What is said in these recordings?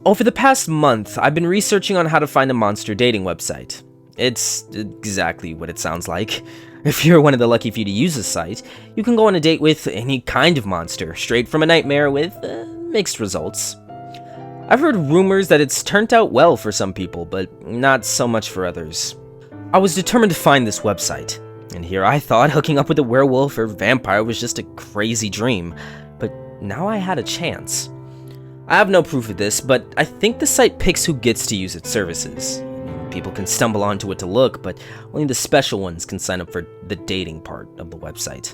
Over the past month, I've been researching on how to find a monster dating website. It's exactly what it sounds like. If you're one of the lucky few to use the site, you can go on a date with any kind of monster, straight from a nightmare with mixed results. I've heard rumors that it's turned out well for some people, but not so much for others. I was determined to find this website, and here I thought hooking up with a werewolf or vampire was just a crazy dream, but now I had a chance. I have no proof of this, but I think the site picks who gets to use its services. People can stumble onto it to look, but only the special ones can sign up for the dating part of the website.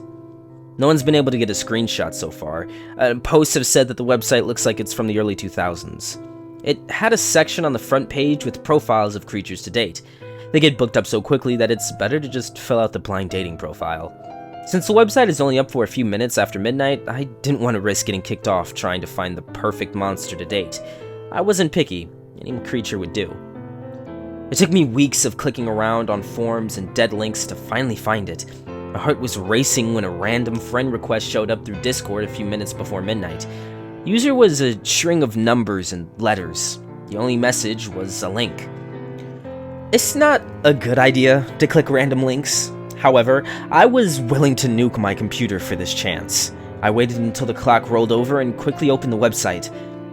No one's been able to get a screenshot so far. Posts have said that the website looks like it's from the early 2000s. It had a section on the front page with profiles of creatures to date. They get booked up so quickly that it's better to just fill out the blind dating profile. Since the website is only up for a few minutes after midnight, I didn't want to risk getting kicked off trying to find the perfect monster to date. I wasn't picky, any creature would do. It took me weeks of clicking around on forums and dead links to finally find it. My heart was racing when a random friend request showed up through Discord a few minutes before midnight. The user was a string of numbers and letters. The only message was a link. It's not a good idea to click random links. However, I was willing to nuke my computer for this chance. I waited until the clock rolled over and quickly opened the website.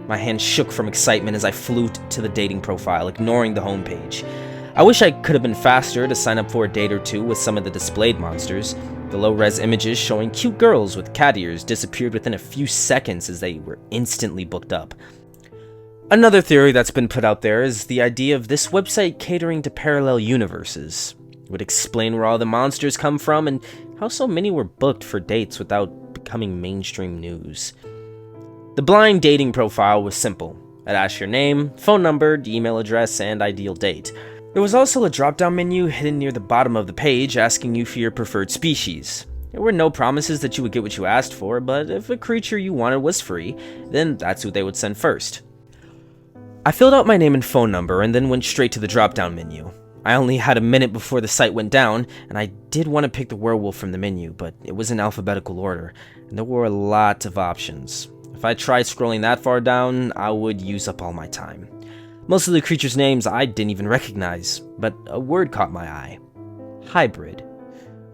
My hand shook from excitement as I flew to the dating profile, ignoring the homepage. I wish I could have been faster to sign up for a date or two with some of the displayed monsters. The low-res images showing cute girls with cat ears disappeared within a few seconds as they were instantly booked up. Another theory that's been put out there is the idea of this website catering to parallel universes. It would explain where all the monsters come from and how so many were booked for dates without becoming mainstream news. The blind dating profile was simple. It asked your name, phone number, email address, and ideal date. There was also a drop-down menu hidden near the bottom of the page asking you for your preferred species. There were no promises that you would get what you asked for, but if a creature you wanted was free, then that's who they would send first. I filled out my name and phone number and then went straight to the drop-down menu. I only had a minute before the site went down, and I did want to pick the werewolf from the menu, but it was in alphabetical order, and there were a lot of options. If I tried scrolling that far down, I would use up all my time. Most of the creatures' names I didn't even recognize, but a word caught my eye. Hybrid.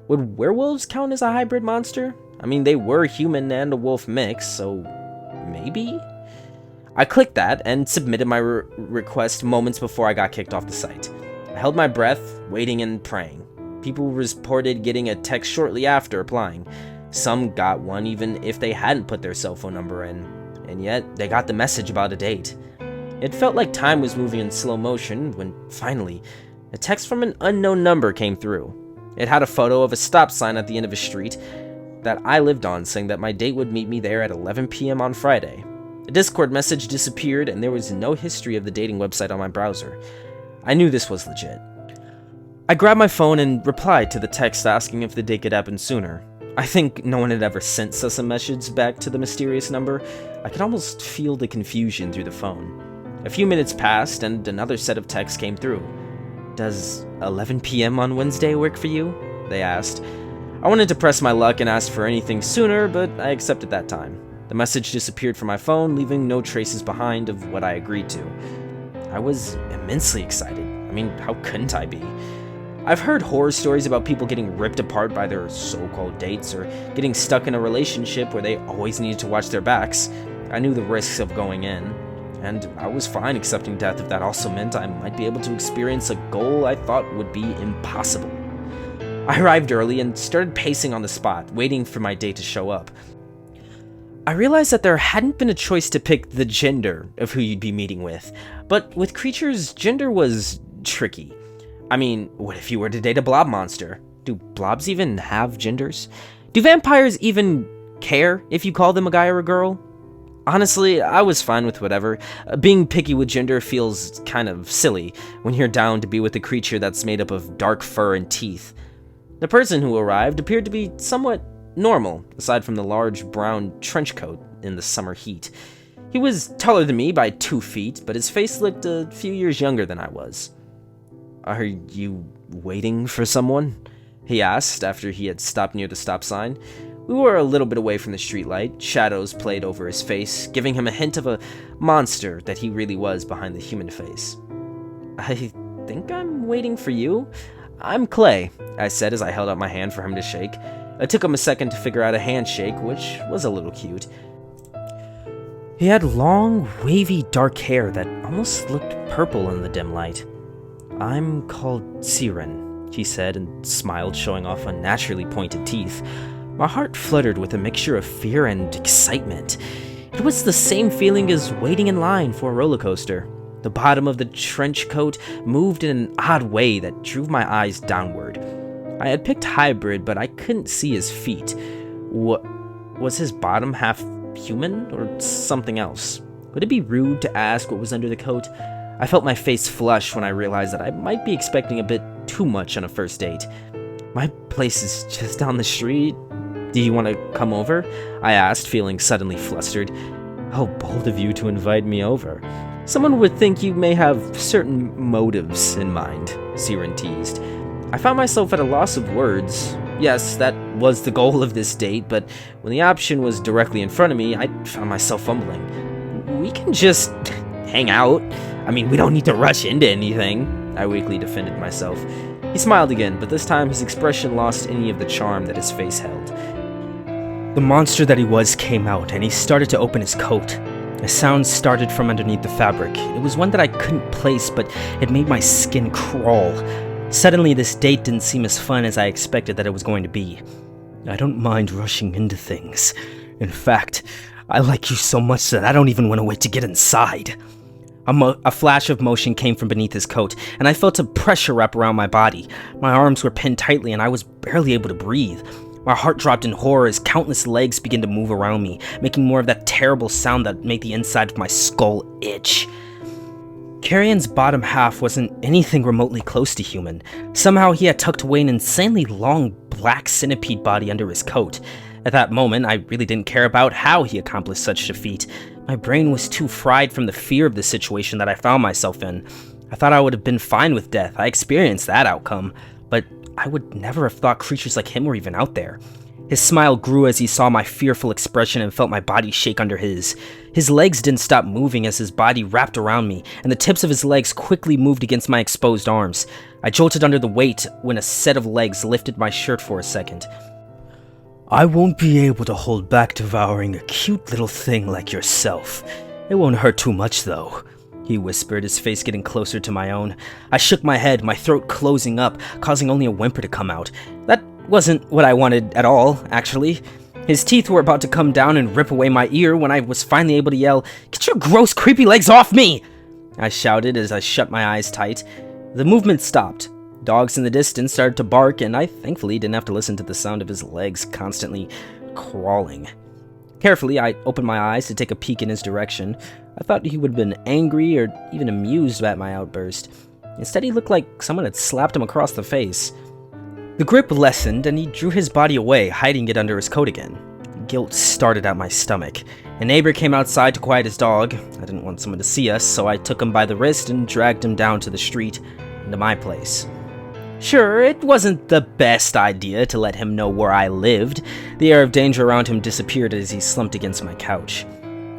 Would werewolves count as a hybrid monster? I mean, they were human and a wolf mix, so maybe? I clicked that and submitted my request moments before I got kicked off the site. I held my breath, waiting and praying. People reported getting a text shortly after applying. Some got one even if they hadn't put their cell phone number in, and yet they got the message about a date. It felt like time was moving in slow motion when, finally, a text from an unknown number came through. It had a photo of a stop sign at the end of a street that I lived on, saying that my date would meet me there at 11 p.m. on Friday. The Discord message disappeared, and there was no history of the dating website on my browser. I knew this was legit. I grabbed my phone and replied to the text asking if the date could happen sooner. I think no one had ever sent us a message back to the mysterious number. I could almost feel the confusion through the phone. A few minutes passed, and another set of texts came through. "Does 11 p.m. on Wednesday work for you?" they asked. I wanted to press my luck and ask for anything sooner, but I accepted that time. The message disappeared from my phone, leaving no traces behind of what I agreed to. I was immensely excited. I mean, how couldn't I be? I've heard horror stories about people getting ripped apart by their so-called dates or getting stuck in a relationship where they always needed to watch their backs. I knew the risks of going in, and I was fine accepting death if that also meant I might be able to experience a goal I thought would be impossible. I arrived early and started pacing on the spot, waiting for my date to show up. I realized that there hadn't been a choice to pick the gender of who you'd be meeting with, but with creatures, gender was tricky. I mean, what if you were to date a blob monster? Do blobs even have genders? Do vampires even care if you call them a guy or a girl? Honestly, I was fine with whatever. Being picky with gender feels kind of silly when you're down to be with a creature that's made up of dark fur and teeth. The person who arrived appeared to be somewhat normal, aside from the large brown trench coat in the summer heat. He was taller than me by 2 feet, but his face looked a few years younger than I was. "Are you waiting for someone?" he asked after he had stopped near the stop sign. We were a little bit away from the streetlight. Shadows played over his face, giving him a hint of a monster that he really was behind the human face. "I think I'm waiting for you. I'm Clay," I said as I held out my hand for him to shake. It took him a second to figure out a handshake, which was a little cute. He had long, wavy, dark hair that almost looked purple in the dim light. "I'm called Siren," he said and smiled, showing off unnaturally pointed teeth. My heart fluttered with a mixture of fear and excitement. It was the same feeling as waiting in line for a roller coaster. The bottom of the trench coat moved in an odd way that drew my eyes downward. I had picked hybrid, but I couldn't see his feet. Was his bottom half human or something else? Would it be rude to ask what was under the coat? I felt my face flush when I realized that I might be expecting a bit too much on a first date. "My place is just down the street. Do you want to come over?" I asked, feeling suddenly flustered. "How bold of you to invite me over. Someone would think you may have certain motives in mind," Siren teased. I found myself at a loss of words. Yes, that was the goal of this date, but when the option was directly in front of me, I found myself fumbling. "We can just hang out. I mean, we don't need to rush into anything," I weakly defended myself. He smiled again, but this time his expression lost any of the charm that his face held. The monster that he was came out, and he started to open his coat. A sound started from underneath the fabric. It was one that I couldn't place, but it made my skin crawl. Suddenly, this date didn't seem as fun as I expected that it was going to be. "I don't mind rushing into things. In fact, I like you so much that I don't even want to wait to get inside." A flash of motion came from beneath his coat, and I felt a pressure wrap around my body. My arms were pinned tightly, and I was barely able to breathe. My heart dropped in horror as countless legs began to move around me, making more of that terrible sound that made the inside of my skull itch. Carrion's bottom half wasn't anything remotely close to human. Somehow he had tucked away an insanely long black centipede body under his coat. At that moment, I really didn't care about how he accomplished such a feat. My brain was too fried from the fear of the situation that I found myself in. I thought I would have been fine with death. I experienced that outcome, but I would never have thought creatures like him were even out there. His smile grew as he saw my fearful expression and felt my body shake under his. His legs didn't stop moving as his body wrapped around me, and the tips of his legs quickly moved against my exposed arms. I jolted under the weight when a set of legs lifted my shirt for a second. "I won't be able to hold back devouring a cute little thing like yourself. It won't hurt too much, though," he whispered, his face getting closer to my own. I shook my head, my throat closing up, causing only a whimper to come out. That wasn't what I wanted at all, actually. His teeth were about to come down and rip away my ear when I was finally able to yell, "Get your gross, creepy legs off me!" I shouted as I shut my eyes tight. The movement stopped. Dogs in the distance started to bark, and I thankfully didn't have to listen to the sound of his legs constantly crawling. Carefully, I opened my eyes to take a peek in his direction. I thought he would have been angry or even amused at my outburst. Instead, he looked like someone had slapped him across the face. The grip lessened, and he drew his body away, hiding it under his coat again. Guilt started at my stomach. A neighbor came outside to quiet his dog. I didn't want someone to see us, so I took him by the wrist and dragged him down to the street, into my place. Sure, it wasn't the best idea to let him know where I lived. The air of danger around him disappeared as he slumped against my couch.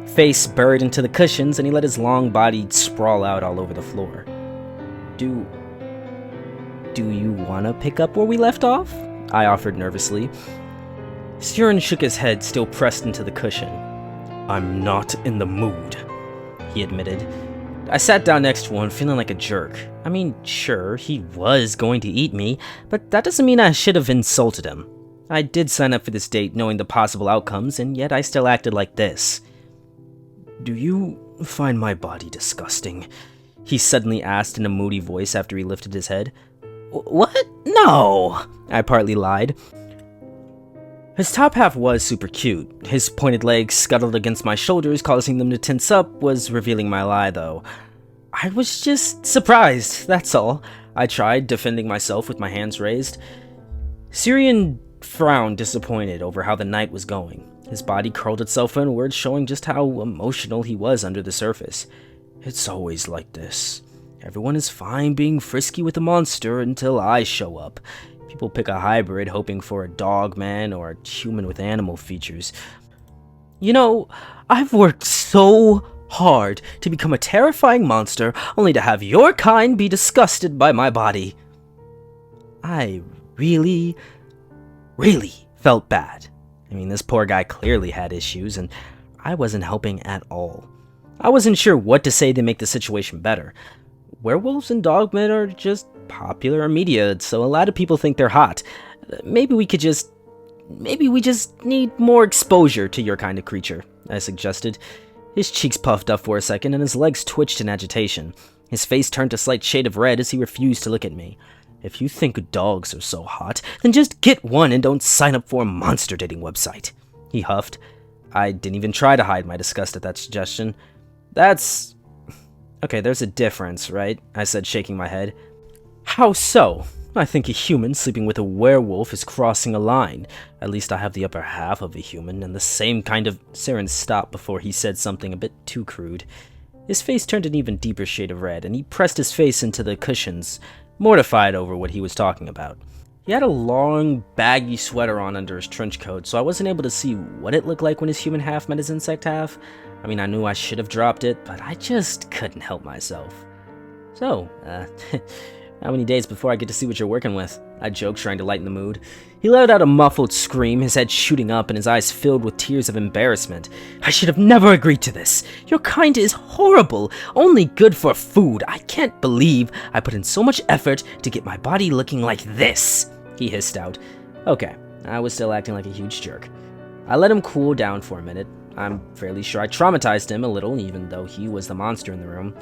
Face buried into the cushions, and he let his long body sprawl out all over the floor. Do you want to pick up where we left off?" I offered nervously. Siren shook his head, still pressed into the cushion. "I'm not in the mood," he admitted. I sat down next to him, feeling like a jerk. I mean, sure, he was going to eat me, but that doesn't mean I should have insulted him. I did sign up for this date knowing the possible outcomes, and yet I still acted like this. "Do you find my body disgusting?" he suddenly asked in a moody voice after he lifted his head. "What? No!" I partly lied. His top half was super cute. His pointed legs scuttled against my shoulders, causing them to tense up, was revealing my lie, though. I was just surprised, that's all. I tried, defending myself with my hands raised. Siren frowned, disappointed over how the night was going. His body curled itself inward, showing just how emotional he was under the surface. "It's always like this," Everyone is fine being frisky with a monster until I show up. People pick a hybrid hoping for a dog man or a human with animal features. You know, I've worked so hard to become a terrifying monster only to have your kind be disgusted by my body. I really felt bad. I mean, this poor guy clearly had issues, and I wasn't helping at all. I wasn't sure what to say to make the situation better. Werewolves and dogmen are just popular in media, so a lot of people think they're hot. Maybe we just need more exposure to your kind of creature, I suggested. His cheeks puffed up for a second, and his legs twitched in agitation. His face turned a slight shade of red as he refused to look at me. If you think dogs are so hot, then just get one and don't sign up for a monster dating website, he huffed. I didn't even try to hide my disgust at that suggestion. Okay, there's a difference, right? I said, shaking my head. How so? I think a human sleeping with a werewolf is crossing a line. At least I have the upper half of a human, and the same kind of... Siren stopped before he said something a bit too crude. His face turned an even deeper shade of red, and he pressed his face into the cushions, mortified over what he was talking about. He had a long, baggy sweater on under his trench coat, so I wasn't able to see what it looked like when his human half met his insect half. I mean, I knew I should have dropped it, but I just couldn't help myself. So, how many days before I get to see what you're working with? I joked, trying to lighten the mood. He let out a muffled scream, his head shooting up and his eyes filled with tears of embarrassment. I should have never agreed to this. Your kind is horrible, only good for food. I can't believe I put in so much effort to get my body looking like this, he hissed out. Okay, I was still acting like a huge jerk. I let him cool down for a minute. I'm fairly sure I traumatized him a little, even though he was the monster in the room.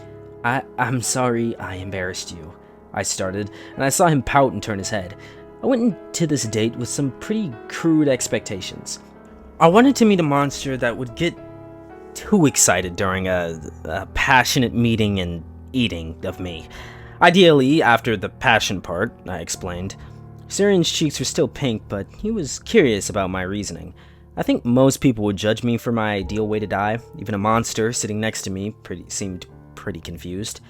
I'm sorry I embarrassed you, I started, and I saw him pout and turn his head. I went into this date with some pretty crude expectations. I wanted to meet a monster that would get too excited during a passionate meeting and eating of me. Ideally, after the passion part, I explained. Syrian's cheeks were still pink, but he was curious about my reasoning. I think most people would judge me for my ideal way to die. Even a monster sitting next to me seemed pretty confused.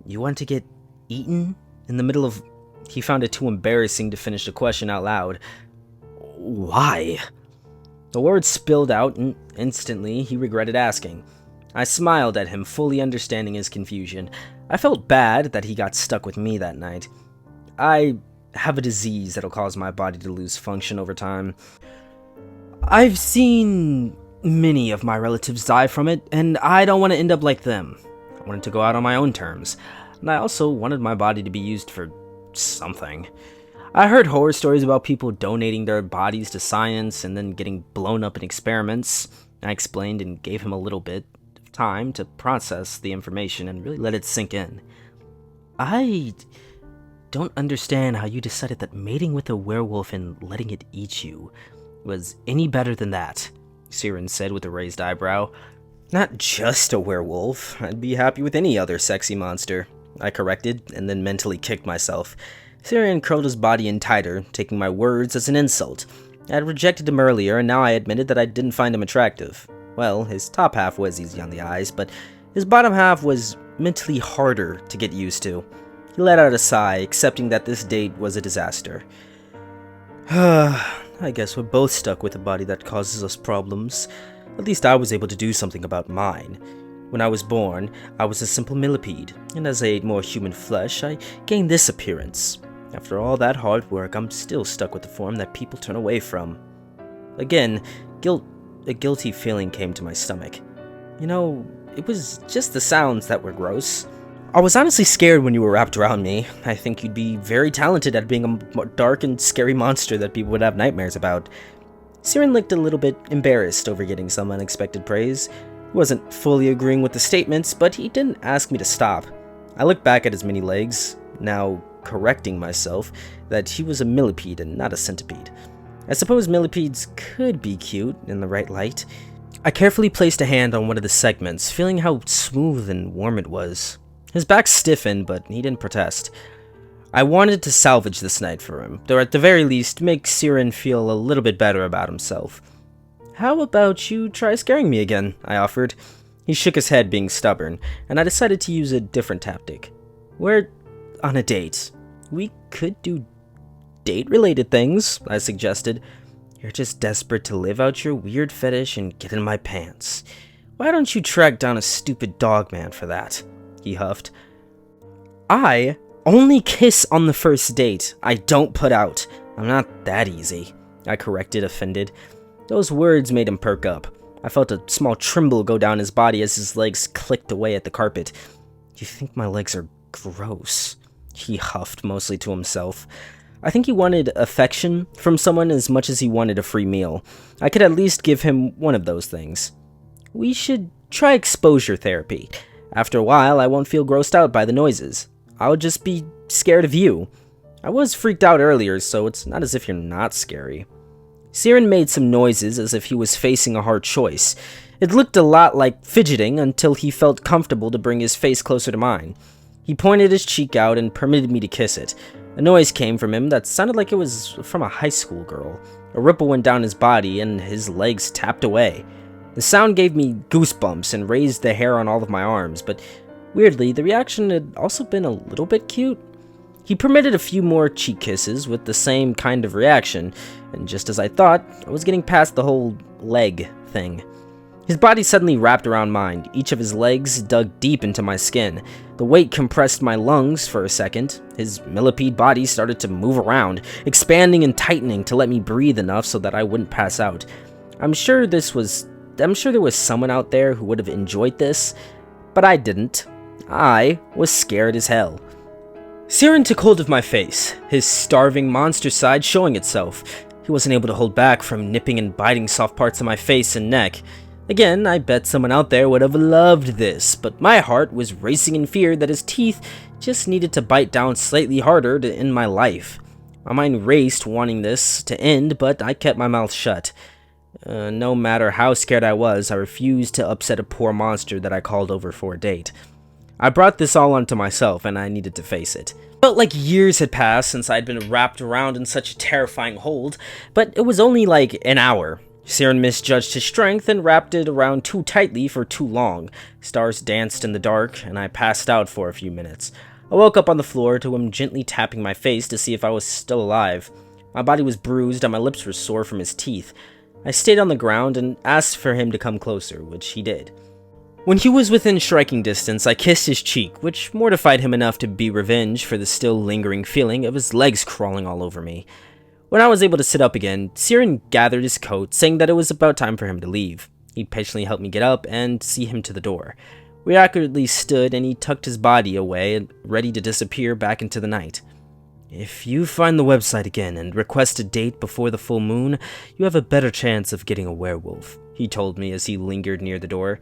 You want to get eaten? In the middle of... He found it too embarrassing to finish the question out loud. Why? The words spilled out, and instantly he regretted asking. I smiled at him, fully understanding his confusion. I felt bad that he got stuck with me that night. I have a disease that'll cause my body to lose function over time. I've seen many of my relatives die from it, and I don't want to end up like them. I wanted to go out on my own terms, and I also wanted my body to be used for something. I heard horror stories about people donating their bodies to science and then getting blown up in experiments. I explained and gave him a little bit of time to process the information and really let it sink in. I don't understand how you decided that mating with a werewolf and letting it eat you was any better than that, Siren said with a raised eyebrow. Not just a werewolf. I'd be happy with any other sexy monster, I corrected, and then mentally kicked myself. Siren curled his body in tighter, taking my words as an insult. I had rejected him earlier, and now I admitted that I didn't find him attractive. Well, his top half was easy on the eyes, but his bottom half was mentally harder to get used to. He let out a sigh, accepting that this date was a disaster. I guess we're both stuck with a body that causes us problems. At least I was able to do something about mine. When I was born, I was a simple millipede, and as I ate more human flesh, I gained this appearance. After all that hard work, I'm still stuck with the form that people turn away from. Again, a guilty feeling came to my stomach. You know, it was just the sounds that were gross. I was honestly scared when you were wrapped around me. I think you'd be very talented at being a dark and scary monster that people would have nightmares about. Siren looked a little bit embarrassed over getting some unexpected praise. He wasn't fully agreeing with the statements, but he didn't ask me to stop. I looked back at his many legs, now correcting myself that he was a millipede and not a centipede. I suppose millipedes could be cute in the right light. I carefully placed a hand on one of the segments, feeling how smooth and warm it was. His back stiffened, but he didn't protest. I wanted to salvage this night for him, or at the very least make Siren feel a little bit better about himself. How about you try scaring me again? I offered. He shook his head, being stubborn, and I decided to use a different tactic. We're on a date. We could do date-related things, I suggested. You're just desperate to live out your weird fetish and get in my pants. Why don't you track down a stupid dog man for that? He huffed. I only kiss on the first date. I don't put out. I'm not that easy, I corrected, offended. Those words made him perk up. I felt a small tremble go down his body as his legs clicked away at the carpet. You think my legs are gross? He huffed, mostly to himself. I think he wanted affection from someone as much as he wanted a free meal. I could at least give him one of those things. We should try exposure therapy. After a while, I won't feel grossed out by the noises. I'll just be scared of you. I was freaked out earlier, so it's not as if you're not scary. Siren made some noises as if he was facing a hard choice. It looked a lot like fidgeting until he felt comfortable to bring his face closer to mine. He pointed his cheek out and permitted me to kiss it. A noise came from him that sounded like it was from a high school girl. A ripple went down his body and his legs tapped away. The sound gave me goosebumps and raised the hair on all of my arms, but weirdly, the reaction had also been a little bit cute. He permitted a few more cheek kisses with the same kind of reaction, and just as I thought, I was getting past the whole leg thing. His body suddenly wrapped around mine. Each of his legs dug deep into my skin. The weight compressed my lungs for a second. His millipede body started to move around, expanding and tightening to let me breathe enough so that I wouldn't pass out. I'm sure there was someone out there who would have enjoyed this, but I didn't. I was scared as hell. Siren took hold of my face, his starving monster side showing itself. He wasn't able to hold back from nipping and biting soft parts of my face and neck. Again, I bet someone out there would have loved this, but my heart was racing in fear that his teeth just needed to bite down slightly harder to end my life. My mind raced wanting this to end, but I kept my mouth shut. No matter how scared I was, I refused to upset a poor monster that I called over for a date. I brought this all onto myself, and I needed to face it. It felt like years had passed since I'd been wrapped around in such a terrifying hold, but it was only like an hour. Siren misjudged his strength and wrapped it around too tightly for too long. Stars danced in the dark, and I passed out for a few minutes. I woke up on the floor to him gently tapping my face to see if I was still alive. My body was bruised and my lips were sore from his teeth. I stayed on the ground and asked for him to come closer, which he did. When he was within striking distance, I kissed his cheek, which mortified him enough to be revenge for the still lingering feeling of his legs crawling all over me. When I was able to sit up again, Siren gathered his coat, saying that it was about time for him to leave. He patiently helped me get up and see him to the door. We awkwardly stood and he tucked his body away, ready to disappear back into the night. If you find the website again and request a date before the full moon, you have a better chance of getting a werewolf, he told me as he lingered near the door.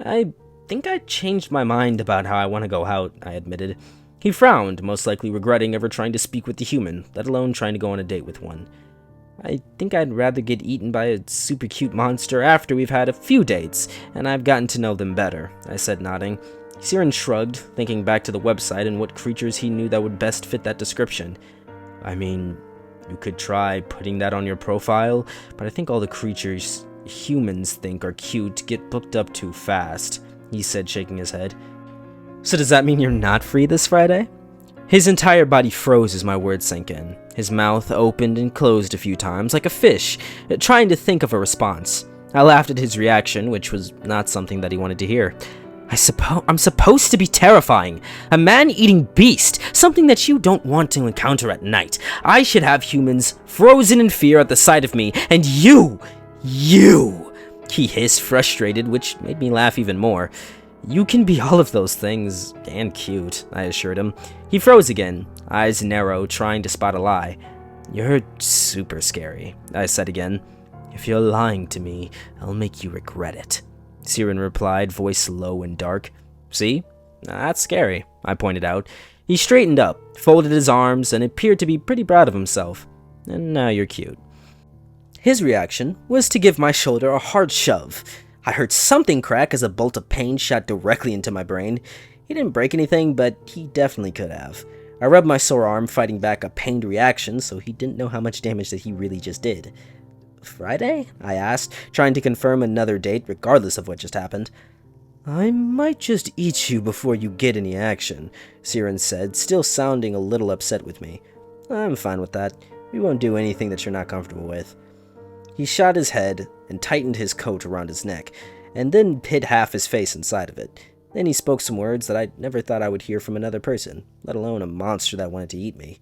I think I changed my mind about how I want to go out, I admitted. He frowned, most likely regretting ever trying to speak with the human, let alone trying to go on a date with one. I think I'd rather get eaten by a super cute monster after we've had a few dates, and I've gotten to know them better, I said, nodding. Siren shrugged, thinking back to the website and what creatures he knew that would best fit that description. I mean, you could try putting that on your profile, but I think all the creatures humans think are cute get booked up too fast, he said, shaking his head. So does that mean you're not free this Friday? His entire body froze as my words sank in. His mouth opened and closed a few times, like a fish, trying to think of a response. I laughed at his reaction, which was not something that he wanted to hear. I'm supposed to be terrifying. A man-eating beast, something that you don't want to encounter at night. I should have humans frozen in fear at the sight of me, and you, he hissed, frustrated, which made me laugh even more. You can be all of those things, and cute, I assured him. He froze again, eyes narrow, trying to spot a lie. You're super scary, I said again. If you're lying to me, I'll make you regret it. Siren replied, voice low and dark. See? That's scary, I pointed out. He straightened up, folded his arms, and appeared to be pretty proud of himself. And now you're cute. His reaction was to give my shoulder a hard shove. I heard something crack as a bolt of pain shot directly into my brain. He didn't break anything, but he definitely could have. I rubbed my sore arm, fighting back a pained reaction, so he didn't know how much damage that he really just did. Friday? I asked, trying to confirm another date regardless of what just happened. I might just eat you before you get any action, Siren said, still sounding a little upset with me. I'm fine with that. We won't do anything that you're not comfortable with. He shot his head and tightened his coat around his neck, and then hid half his face inside of it. Then he spoke some words that I never thought I would hear from another person, let alone a monster that wanted to eat me.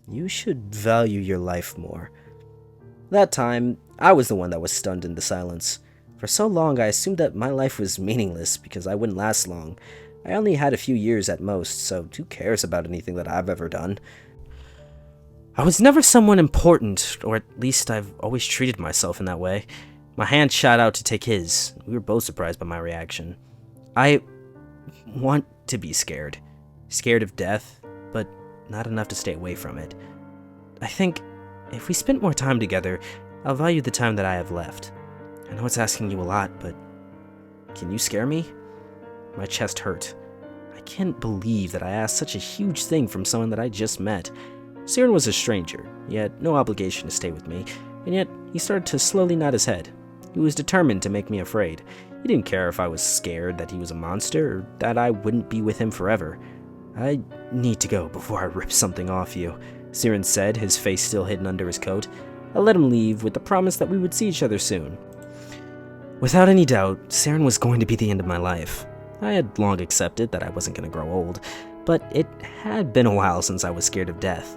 You should value your life more. That time, I was the one that was stunned into silence. For so long, I assumed that my life was meaningless because I wouldn't last long. I only had a few years at most, so who cares about anything that I've ever done? I was never someone important, or at least I've always treated myself in that way. My hand shot out to take his. We were both surprised by my reaction. I want to be scared. Scared of death, but not enough to stay away from it. I think if we spent more time together, I'll value the time that I have left. I know it's asking you a lot, but can you scare me? My chest hurt. I can't believe that I asked such a huge thing from someone that I just met. Siren was a stranger. He had no obligation to stay with me, and yet he started to slowly nod his head. He was determined to make me afraid. He didn't care if I was scared that he was a monster or that I wouldn't be with him forever. I need to go before I rip something off you, Siren said, his face still hidden under his coat. I let him leave with the promise that we would see each other soon. Without any doubt, Siren was going to be the end of my life. I had long accepted that I wasn't going to grow old, but it had been a while since I was scared of death.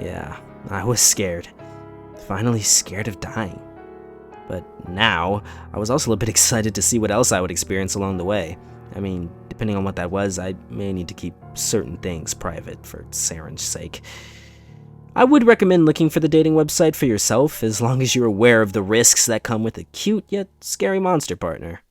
Yeah, I was scared. Finally scared of dying. But now, I was also a bit excited to see what else I would experience along the way. I mean, depending on what that was, I may need to keep certain things private for Siren's sake. I would recommend looking for the dating website for yourself, as long as you're aware of the risks that come with a cute yet scary monster partner.